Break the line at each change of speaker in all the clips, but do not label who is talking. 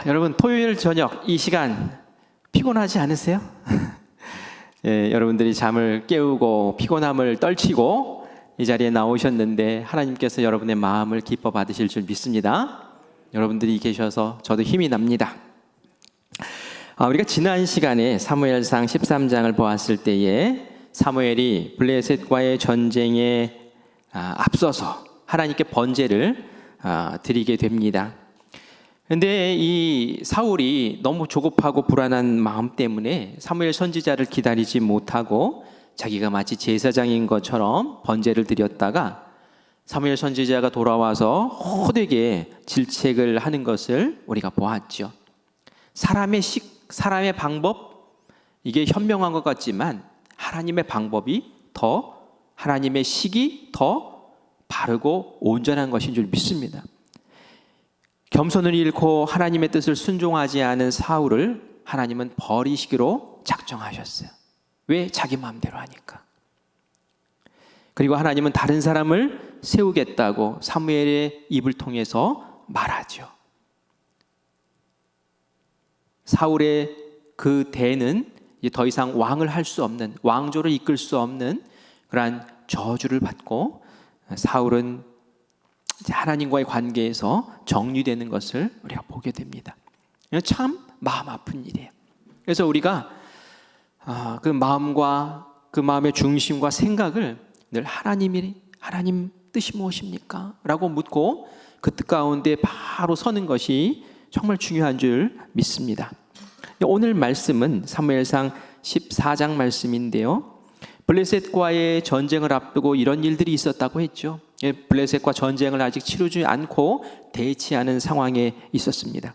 여러분 토요일 저녁 이 시간 피곤하지 않으세요? 예, 여러분들이 잠을 깨우고 피곤함을 떨치고 이 자리에 나오셨는데 하나님께서 여러분의 마음을 기뻐 받으실 줄 믿습니다. 여러분들이 계셔서 저도 힘이 납니다. 우리가 지난 시간에 사무엘상 13장을 보았을 때에 사무엘이 블레셋과의 전쟁에 앞서서 하나님께 번제를 드리게 됩니다. 그런데 이 사울이 너무 조급하고 불안한 마음 때문에 사무엘 선지자를 기다리지 못하고 자기가 마치 제사장인 것처럼 번제를 드렸다가 사무엘 선지자가 돌아와서 호되게 질책을 하는 것을 우리가 보았죠. 사람의 방법, 이게 현명한 것 같지만 하나님의 방법이 하나님의 식이 더 바르고 온전한 것인 줄 믿습니다. 겸손을 잃고 하나님의 뜻을 순종하지 않은 사울을 하나님은 버리시기로 작정하셨어요. 왜? 자기 마음대로 하니까. 그리고 하나님은 다른 사람을 세우겠다고 사무엘의 입을 통해서 말하죠. 사울의 그 대는 더 이상 왕을 할 수 없는, 왕조를 이끌 수 없는 그러한 저주를 받고 사울은 하나님과의 관계에서 정리되는 것을 우리가 보게 됩니다. 참 마음 아픈 일이에요. 그래서 우리가 그 마음과 그 마음의 중심과 생각을 늘 하나님 뜻이 무엇입니까? 라고 묻고 그 뜻 가운데 바로 서는 것이 정말 중요한 줄 믿습니다. 오늘 말씀은 사무엘상 14장 말씀인데요. 블레셋과의 전쟁을 앞두고 이런 일들이 있었다고 했죠. 블레셋과 전쟁을 아직 치르지 않고 대치하는 상황에 있었습니다.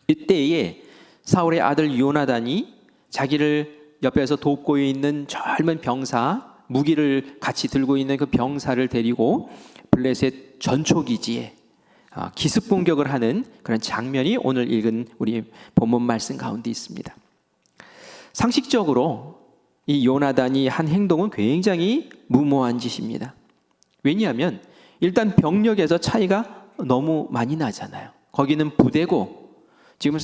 이때에 사울의 아들 요나단이 자기를 옆에서 돕고 있는 젊은 병사, 무기를 같이 들고 있는 그 병사를 데리고 블레셋 전초기지에 기습 공격을 하는 그런 장면이 오늘 읽은 우리 본문 말씀 가운데 있습니다. 상식적으로 이 요나단이 한 행동은 굉장히 무모한 짓입니다. 왜냐하면 일단 병력에서 차이가 너무 많이 나잖아요. 거기는 부대고 지금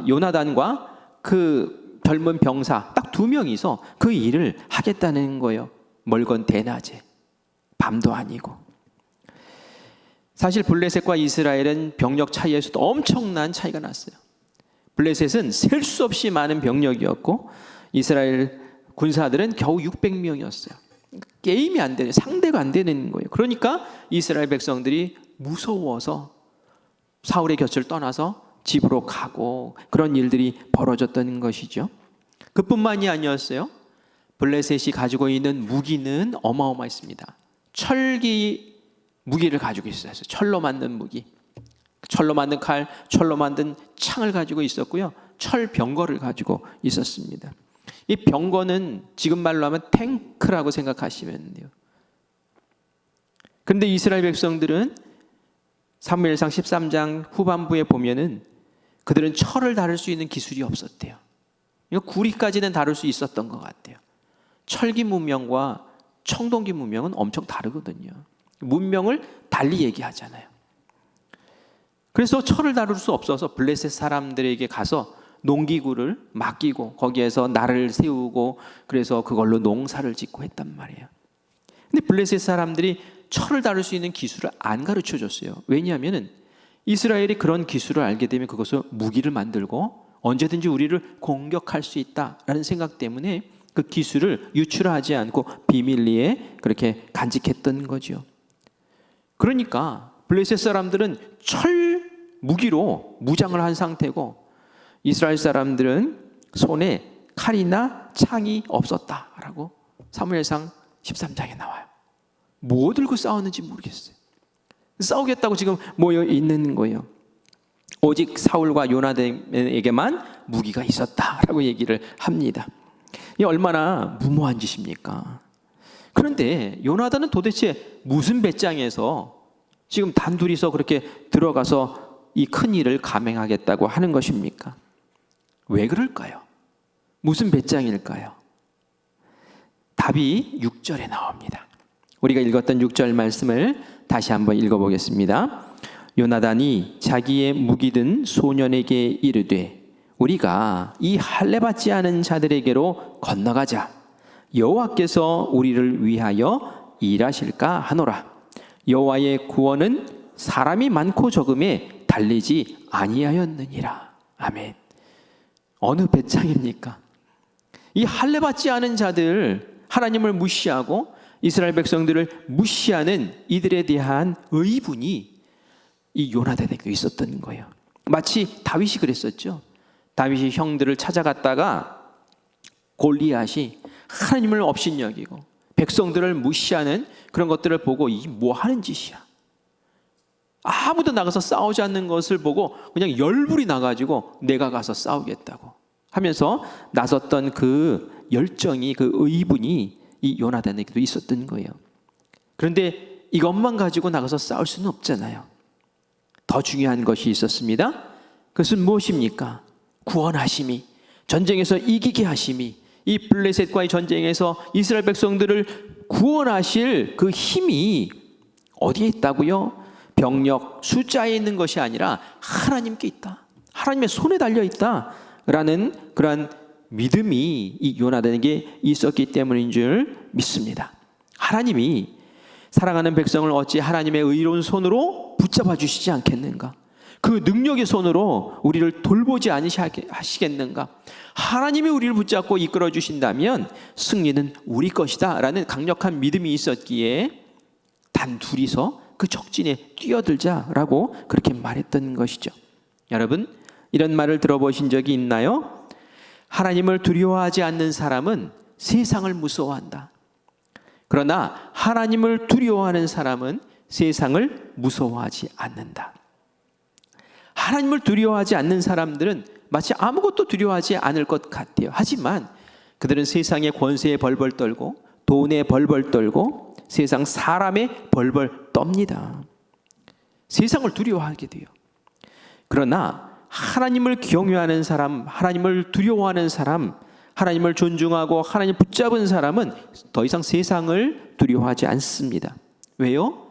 요나단과 그 젊은 병사 딱 2명이서 그 일을 하겠다는 거예요. 멀건 대낮에, 밤도 아니고. 사실 블레셋과 이스라엘은 병력 차이에서도 엄청난 차이가 났어요. 블레셋은 셀 수 없이 많은 병력이었고 이스라엘 군사들은 겨우 600명이었어요. 게임이 안 되는, 상대가 안 되는 거예요. 그러니까 이스라엘 백성들이 무서워서 사울의 곁을 떠나서 집으로 가고 그런 일들이 벌어졌던 것이죠. 그뿐만이 아니었어요. 블레셋이 가지고 있는 무기는 어마어마했습니다. 철기 무기를 가지고 있었어요. 철로 만든 무기, 철로 만든 칼, 철로 만든 창을 가지고 있었고요. 철 병거를 가지고 있었습니다. 이 병거는 지금 말로 하면 탱크라고 생각하시면 돼요. 그런데 이스라엘 백성들은 사무엘상 13장 후반부에 보면은 그들은 철을 다룰 수 있는 기술이 없었대요. 구리까지는 다룰 수 있었던 것 같아요. 철기 문명과 청동기 문명은 엄청 다르거든요. 문명을 달리 얘기하잖아요. 그래서 철을 다룰 수 없어서 블레셋 사람들에게 가서 농기구를 맡기고 거기에서 나를 세우고 그래서 그걸로 농사를 짓고 했단 말이에요. 근데 블레셋 사람들이 철을 다룰 수 있는 기술을 안 가르쳐 줬어요. 왜냐하면 이스라엘이 그런 기술을 알게 되면 그것을 무기를 만들고 언제든지 우리를 공격할 수 있다라는 생각 때문에 그 기술을 유출하지 않고 비밀리에 그렇게 간직했던 거죠. 그러니까 블레셋 사람들은 철 무기로 무장을 한 상태고 이스라엘 사람들은 손에 칼이나 창이 없었다라고 사무엘상 13장에 나와요. 뭐 들고 싸웠는지 모르겠어요. 싸우겠다고 지금 모여 있는 거예요. 오직 사울과 요나단에게만 무기가 있었다라고 얘기를 합니다. 이 얼마나 무모한 짓입니까? 그런데 요나단은 도대체 무슨 배짱에서 지금 단둘이서 그렇게 들어가서 이 큰 일을 감행하겠다고 하는 것입니까? 왜 그럴까요? 무슨 배짱일까요? 답이 6절에 나옵니다. 우리가 읽었던 6절 말씀을 다시 한번 읽어보겠습니다. 요나단이 자기의 무기 든 소년에게 이르되 우리가 이 할례 받지 않은 자들에게로 건너가자. 여호와께서 우리를 위하여 일하실까 하노라. 여호와의 구원은 사람이 많고 적음에 달리지 아니하였느니라. 아멘. 어느 배짱입니까? 이 할례 받지 않은 자들, 하나님을 무시하고 이스라엘 백성들을 무시하는 이들에 대한 의분이 이 요나단에게도 있었던 거예요. 마치 다윗이 그랬었죠. 다윗이 형들을 찾아갔다가 골리앗이 하나님을 업신여기고 백성들을 무시하는 그런 것들을 보고 이 뭐 하는 짓이야. 아무도 나가서 싸우지 않는 것을 보고 그냥 열불이 나가지고 내가 가서 싸우겠다고 하면서 나섰던 그 열정이, 그 의분이 이 요나단에게도 있었던 거예요. 그런데 이것만 가지고 나가서 싸울 수는 없잖아요. 더 중요한 것이 있었습니다. 그것은 무엇입니까? 구원하심이, 전쟁에서 이기게 하심이, 이 블레셋과의 전쟁에서 이스라엘 백성들을 구원하실 그 힘이 어디에 있다고요? 병력 숫자에 있는 것이 아니라 하나님께 있다. 하나님의 손에 달려 있다라는 그러한 믿음이 이 요나단에게 있었기 때문인 줄 믿습니다. 하나님이 사랑하는 백성을 어찌 하나님의 의로운 손으로 붙잡아 주시지 않겠는가? 그 능력의 손으로 우리를 돌보지 않으시겠는가? 하나님이 우리를 붙잡고 이끌어 주신다면 승리는 우리 것이다 라는 강력한 믿음이 있었기에 단 둘이서 그 적진에 뛰어들자라고 그렇게 말했던 것이죠. 여러분, 이런 말을 들어보신 적이 있나요? 하나님을 두려워하지 않는 사람은 세상을 무서워한다. 그러나 하나님을 두려워하는 사람은 세상을 무서워하지 않는다. 하나님을 두려워하지 않는 사람들은 마치 아무것도 두려워하지 않을 것 같아요. 하지만 그들은 세상의 권세에 벌벌 떨고 돈에 벌벌 떨고 세상 사람에 벌벌 떱니다. 세상을 두려워하게 돼요. 그러나 하나님을 경외하는 사람, 하나님을 두려워하는 사람, 하나님을 존중하고 하나님 붙잡은 사람은 더 이상 세상을 두려워하지 않습니다. 왜요?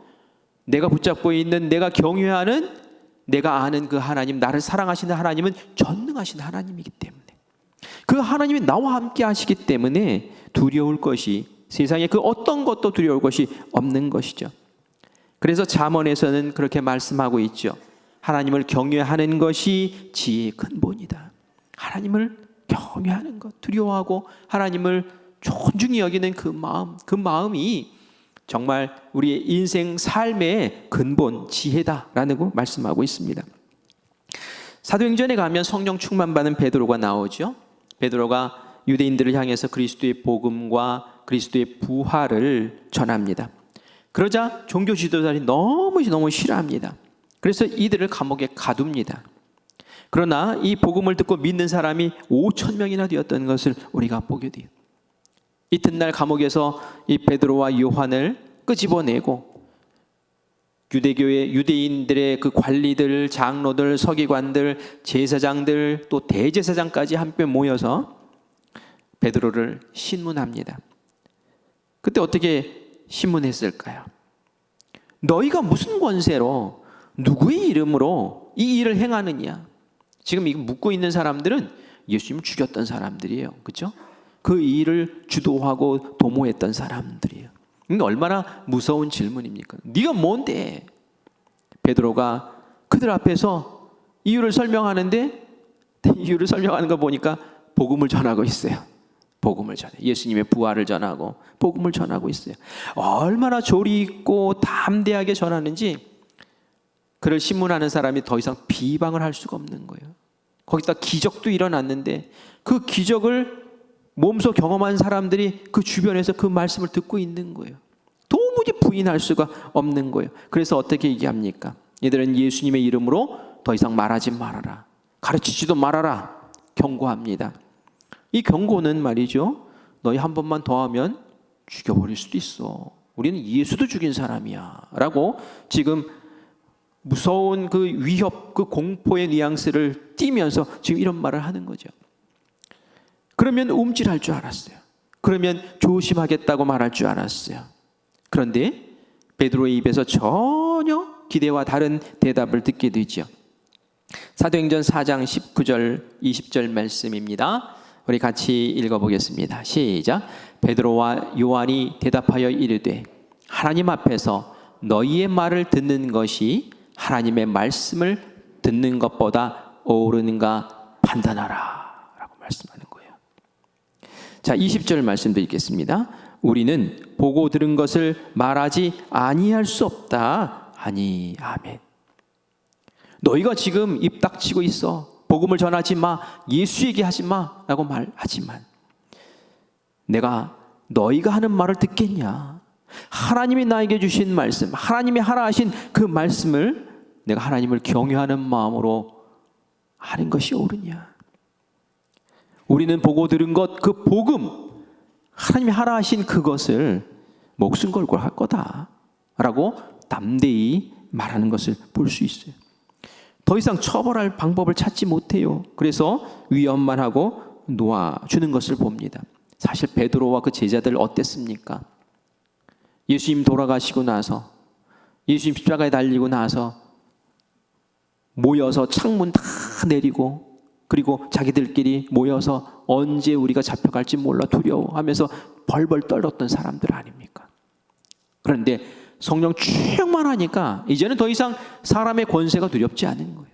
내가 붙잡고 있는, 내가 경외하는, 내가 아는 그 하나님, 나를 사랑하시는 하나님은 전능하신 하나님이기 때문에, 그 하나님이 나와 함께 하시기 때문에 두려울 것이, 세상에 그 어떤 것도 두려울 것이 없는 것이죠. 그래서 잠언에서는 그렇게 말씀하고 있죠. 하나님을 경외하는 것이 지혜의 근본이다. 하나님을 경외하는 것, 두려워하고 하나님을 존중히 여기는 그 마음이 정말 우리의 인생 삶의 근본, 지혜다라고 말씀하고 있습니다. 사도행전에 가면 성령 충만받은 베드로가 나오죠. 베드로가 유대인들을 향해서 그리스도의 복음과 그리스도의 부활을 전합니다. 그러자 종교 지도자들이 너무 싫어합니다. 그래서 이들을 감옥에 가둡니다. 그러나 이 복음을 듣고 믿는 사람이 5,000명이나 되었던 것을 우리가 보게 돼요. 이튿날 감옥에서 이 베드로와 요한을 끄집어내고 유대교의 유대인들의 그 관리들, 장로들, 서기관들, 제사장들, 또 대제사장까지 함께 모여서 베드로를 신문합니다. 그때 어떻게 신문했을까요? 너희가 무슨 권세로 누구의 이름으로 이 일을 행하느냐? 지금 이거 묻고 있는 사람들은 예수님을 죽였던 사람들이에요. 그렇죠? 그 일을 주도하고 도모했던 사람들이에요. 이게 얼마나 무서운 질문입니까? 네가 뭔데? 베드로가 그들 앞에서 이유를 설명하는데, 이유를 설명하는 거 보니까 복음을 전하고 있어요. 복음을 전해. 예수님의 부활을 전하고 복음을 전하고 있어요. 얼마나 조리 있고 담대하게 전하는지 그를 신문하는 사람이 더 이상 비방을 할 수가 없는 거예요. 거기다 기적도 일어났는데 그 기적을 몸소 경험한 사람들이 그 주변에서 그 말씀을 듣고 있는 거예요. 도무지 부인할 수가 없는 거예요. 그래서 어떻게 얘기합니까? 얘들은 예수님의 이름으로 더 이상 말하지 말아라. 가르치지도 말아라. 경고합니다. 이 경고는 말이죠. 너희 한 번만 더 하면 죽여버릴 수도 있어. 우리는 예수도 죽인 사람이야. 라고 지금 무서운 그 위협, 그 공포의 뉘앙스를 띠면서 지금 이런 말을 하는 거죠. 그러면 움찔할 줄 알았어요. 그러면 조심하겠다고 말할 줄 알았어요. 그런데 베드로의 입에서 전혀 기대와 다른 대답을 듣게 되죠. 사도행전 4장 19절 20절 말씀입니다. 우리 같이 읽어보겠습니다. 시작. 베드로와 요한이 대답하여 이르되 하나님 앞에서 너희의 말을 듣는 것이 하나님의 말씀을 듣는 것보다 옳으는가 판단하라 라고 말씀하는 거예요. 자, 20절 말씀드리겠습니다. 우리는 보고 들은 것을 말하지 아니할 수 없다 하니 아멘. 너희가 지금 입 닥치고 있어. 복음을 전하지 마. 예수 얘기하지 마. 라고 말하지만 내가 너희가 하는 말을 듣겠냐? 하나님이 나에게 주신 말씀, 하나님이 하라 하신 그 말씀을 내가 하나님을 경외하는 마음으로 하는 것이 옳으냐? 우리는 보고 들은 것, 그 복음, 하나님이 하라 하신 그것을 목숨 걸고 할 거다 라고 담대히 말하는 것을 볼 수 있어요. 더 이상 처벌할 방법을 찾지 못해요. 그래서 위협만 하고 놓아주는 것을 봅니다. 사실 베드로와 그 제자들 어땠습니까? 예수님 돌아가시고 나서, 예수님 십자가에 달리고 나서 모여서 창문 다 내리고, 그리고 자기들끼리 모여서 언제 우리가 잡혀갈지 몰라 두려워하면서 벌벌 떨었던 사람들 아닙니까? 그런데 성령 충만하니까 이제는 더 이상 사람의 권세가 두렵지 않은 거예요.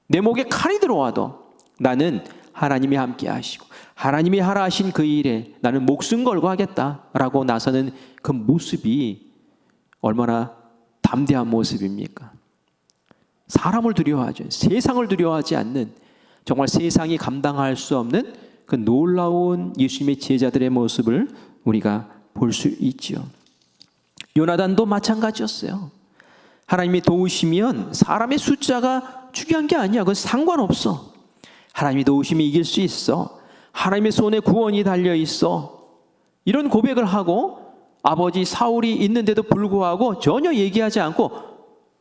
내 목에 칼이 들어와도 나는 하나님이 함께 하시고 하나님이 하라 하신 그 일에 나는 목숨 걸고 하겠다라고 나서는 그 모습이 얼마나 담대한 모습입니까? 사람을 두려워하죠. 세상을 두려워하지 않는, 정말 세상이 감당할 수 없는 그 놀라운 예수님의 제자들의 모습을 우리가 볼 수 있죠. 요나단도 마찬가지였어요. 하나님이 도우시면 사람의 숫자가 중요한 게 아니야. 그건 상관없어. 하나님이 도우시면 이길 수 있어. 하나님의 손에 구원이 달려 있어. 이런 고백을 하고 아버지 사울이 있는데도 불구하고 전혀 얘기하지 않고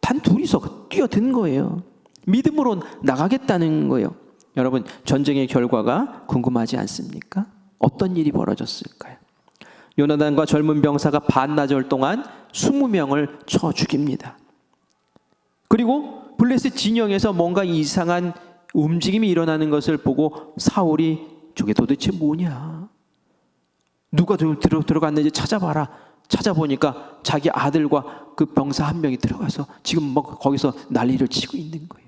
단 둘이서 뛰어든 거예요. 믿음으로 나가겠다는 거예요. 여러분, 전쟁의 결과가 궁금하지 않습니까? 어떤 일이 벌어졌을까요? 요나단과 젊은 병사가 반나절 동안 20명을 쳐 죽입니다. 그리고 블레셋 진영에서 뭔가 이상한 움직임이 일어나는 것을 보고 사울이 저게 도대체 뭐냐? 누가 들어갔는지 찾아봐라. 찾아보니까 자기 아들과 그 병사 한 명이 들어가서 지금 뭐 거기서 난리를 치고 있는 거예요.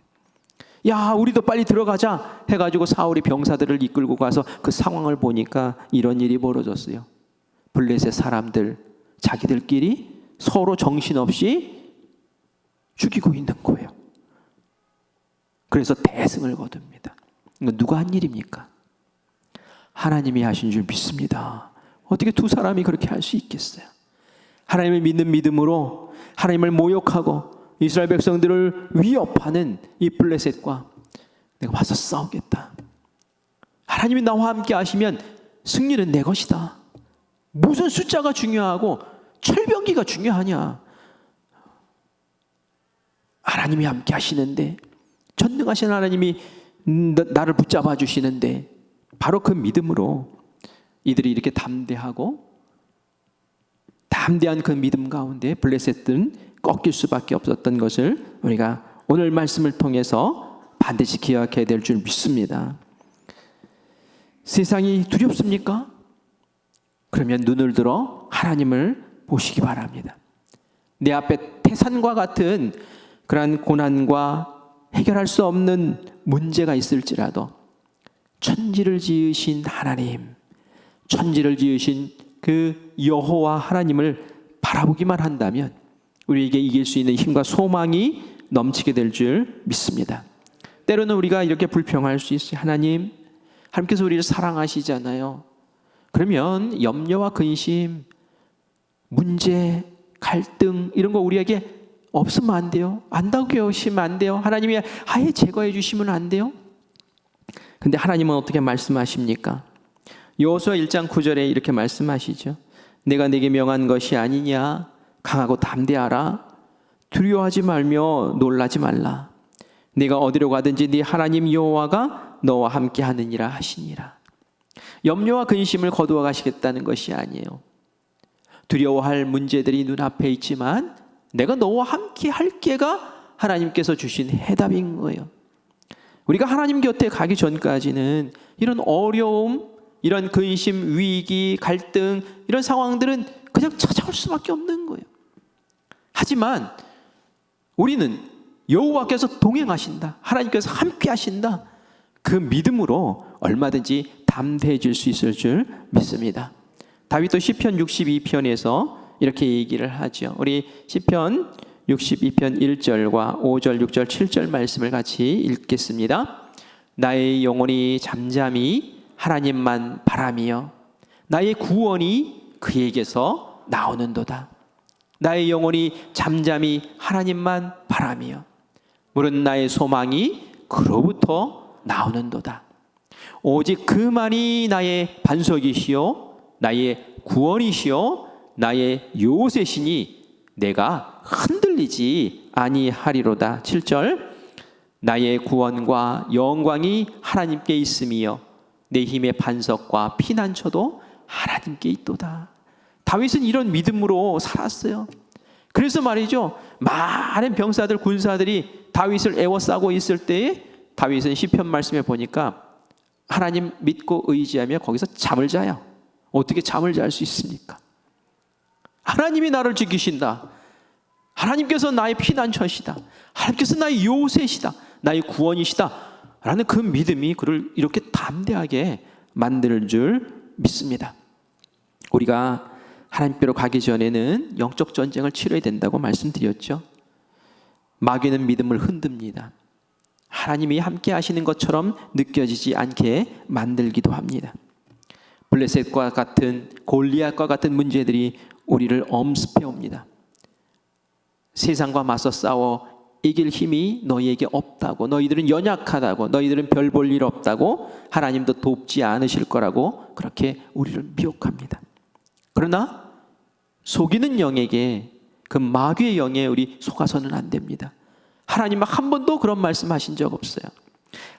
야, 우리도 빨리 들어가자 해가지고 사울이 병사들을 이끌고 가서 그 상황을 보니까 이런 일이 벌어졌어요. 블레셋 사람들 자기들끼리 서로 정신없이 죽이고 있는 거예요. 그래서 대승을 거둡니다. 이건 누가 한 일입니까? 하나님이 하신 줄 믿습니다. 어떻게 두 사람이 그렇게 할 수 있겠어요? 하나님을 믿는 믿음으로 하나님을 모욕하고 이스라엘 백성들을 위협하는 이 블레셋과 내가 와서 싸우겠다. 하나님이 나와 함께 하시면 승리는 내 것이다. 무슨 숫자가 중요하고 철병기가 중요하냐? 하나님이 함께 하시는데, 전능하신 하나님이 나를 붙잡아 주시는데, 바로 그 믿음으로 이들이 이렇게 담대한 그 믿음 가운데 블레셋들은 꺾일 수밖에 없었던 것을 우리가 오늘 말씀을 통해서 반드시 기억해야 될 줄 믿습니다. 세상이 두렵습니까? 그러면 눈을 들어 하나님을 보시기 바랍니다. 내 앞에 태산과 같은 그러한 고난과 해결할 수 없는 문제가 있을지라도 천지를 지으신 하나님, 천지를 지으신 그 여호와 하나님을 바라보기만 한다면 우리에게 이길 수 있는 힘과 소망이 넘치게 될 줄 믿습니다. 때로는 우리가 이렇게 불평할 수 있어요. 하나님께서 우리를 사랑하시잖아요. 그러면 염려와 근심, 문제, 갈등 이런 거 우리에게 없으면 안 돼요. 안다고 하시면 안 돼요. 하나님이 아예 제거해 주시면 안 돼요. 근데 하나님은 어떻게 말씀하십니까? 여호수아 1장 9절에 이렇게 말씀하시죠. 내가 네게 명한 것이 아니냐? 강하고 담대하라. 두려워하지 말며 놀라지 말라. 네가 어디로 가든지 네 하나님 여호와가 너와 함께 하느니라 하시니라. 염려와 근심을 거두어 가시겠다는 것이 아니에요. 두려워할 문제들이 눈앞에 있지만 내가 너와 함께 할게가 하나님께서 주신 해답인 거예요. 우리가 하나님 곁에 가기 전까지는 이런 어려움, 이런 근심, 위기, 갈등, 이런 상황들은 그냥 찾아올 수밖에 없는 거예요. 하지만 우리는 여호와께서 동행하신다, 하나님께서 함께 하신다, 그 믿음으로 얼마든지 담대해질 수 있을 줄 믿습니다. 다윗도 시편 62편에서 이렇게 얘기를 하죠. 우리 시편 62편 1절과 5절, 6절, 7절 말씀을 같이 읽겠습니다. 나의 영혼이 잠잠히 하나님만 바라며 나의 구원이 그에게서 나오는도다. 나의 영혼이 잠잠히 하나님만 바라며 물은 나의 소망이 그로부터 나오는도다. 오직 그만이 나의 반석이시요 나의 구원이시요 나의 요새시니 내가 흔들리지 아니하리로다. 7절 나의 구원과 영광이 하나님께 있으며 내 힘의 반석과 피난처도 하나님께 있도다. 다윗은 이런 믿음으로 살았어요. 그래서 말이죠, 많은 병사들, 군사들이 다윗을 애워싸고 있을 때에 다윗은 시편 말씀에 보니까 하나님 믿고 의지하며 거기서 잠을 자요. 어떻게 잠을 잘 수 있습니까? 하나님이 나를 지키신다. 하나님께서 나의 피난처시다. 하나님께서 나의 요새시다. 나의 구원이시다. 라는 그 믿음이 그를 이렇게 담대하게 만들 줄 믿습니다. 우리가 하나님께로 가기 전에는 영적 전쟁을 치러야 된다고 말씀드렸죠. 마귀는 믿음을 흔듭니다. 하나님이 함께 하시는 것처럼 느껴지지 않게 만들기도 합니다. 블레셋과 같은, 골리앗과 같은 문제들이 우리를 엄습해 옵니다. 세상과 맞서 싸워 이길 힘이 너희에게 없다고, 너희들은 연약하다고, 너희들은 별 볼 일 없다고, 하나님도 돕지 않으실 거라고 그렇게 우리를 미혹합니다. 그러나 속이는 영에게, 그 마귀의 영에 우리 속아서는 안 됩니다. 하나님은 한 번도 그런 말씀하신 적 없어요.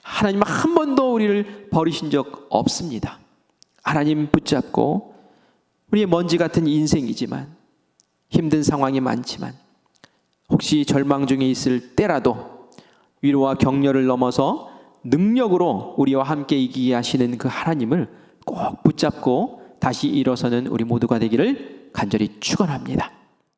하나님은 한 번도 우리를 버리신 적 없습니다. 하나님 붙잡고, 우리의 먼지 같은 인생이지만, 힘든 상황이 많지만, 혹시 절망 중에 있을 때라도 위로와 격려를 넘어서 능력으로 우리와 함께 이기게 하시는 그 하나님을 꼭 붙잡고 다시 일어서는 우리 모두가 되기를 간절히 축원합니다.